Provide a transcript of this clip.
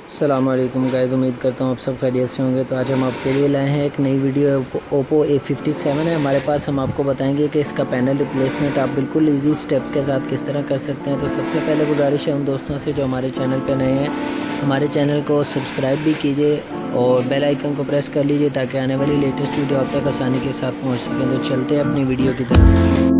अस्सलाम वालेकुम गाइस, उम्मीद करता हूँ आप सब खैरियत से होंगे। तो आज हम आपके लिए लाए हैं एक नई वीडियो। ओप्पो A57 है हमारे पास। हम आपको बताएंगे कि इसका पैनल रिप्लेसमेंट आप बिल्कुल इजी स्टेप्स के साथ किस तरह कर सकते हैं। तो सबसे पहले गुजारिश है उन दोस्तों से जो हमारे चैनल पर नए हैं, हमारे चैनल को सब्सक्राइब भी कीजिए और बेल आइकन को प्रेस कर लीजिए ताकि आने वाली लेटेस्ट वीडियो आप तक आसानी के साथ पहुँच सकें। तो चलते हैं अपनी वीडियो की तरफ।